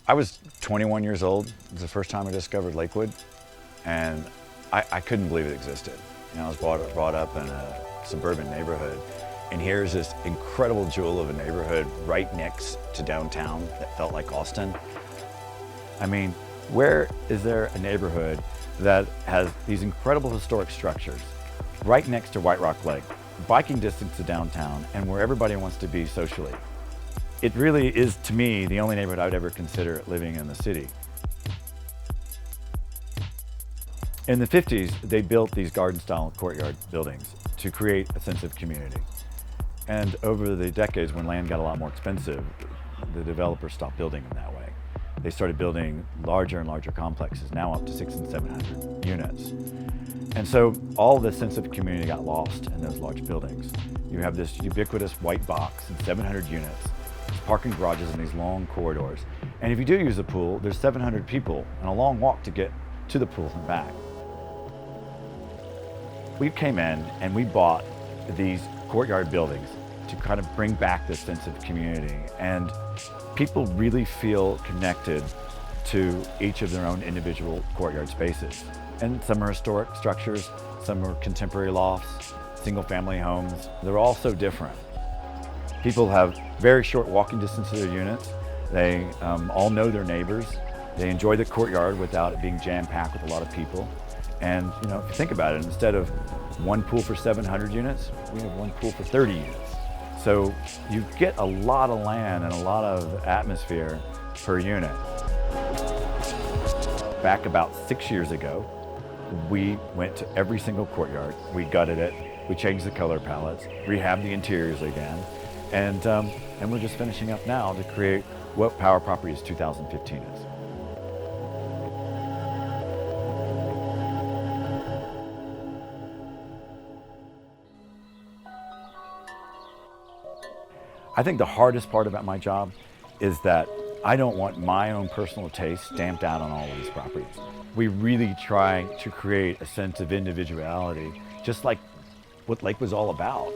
I was 21 years old. It was the first time I discovered Lakewood, and I couldn't believe it existed. You know, I was brought up in a suburban neighborhood, and here's this incredible jewel of a neighborhood right next to downtown that felt like Austin. I mean, where is there a neighborhood that has these incredible historic structures right next to White Rock Lake, biking distance to downtown, and where everybody wants to be socially? It really is, to me, the only neighborhood I would ever consider living in the city. In the 50s, they built these garden-style courtyard buildings to create a sense of community. And over the decades, when land got a lot more expensive, the developers stopped building them that way. They started building larger and larger complexes, now up to 600 and 700 units. And so all the sense of community got lost in those large buildings. You have this ubiquitous white box and 700 units, parking garages in these long corridors. And if you do use the pool, there's 700 people and a long walk to get to the pool and back. We came in and we bought these courtyard buildings to kind of bring back this sense of community. And people really feel connected to each of their own individual courtyard spaces. And some are historic structures, some are contemporary lofts, single family homes. They're all so different. People have very short walking distance to their units. They all know their neighbors. They enjoy the courtyard without it being jam-packed with a lot of people. And you know, if you think about it, instead of one pool for 700 units, we have one pool for 30 units. So you get a lot of land and a lot of atmosphere per unit. Back about 6 years ago, we went to every single courtyard. We gutted it, we changed the color palettes, rehabbed the interiors again, and we're just finishing up now to create what Power Properties 2015 is. I think the hardest part about my job is that I don't want my own personal taste stamped out on all of these properties. We really try to create a sense of individuality, just like what Lake was all about.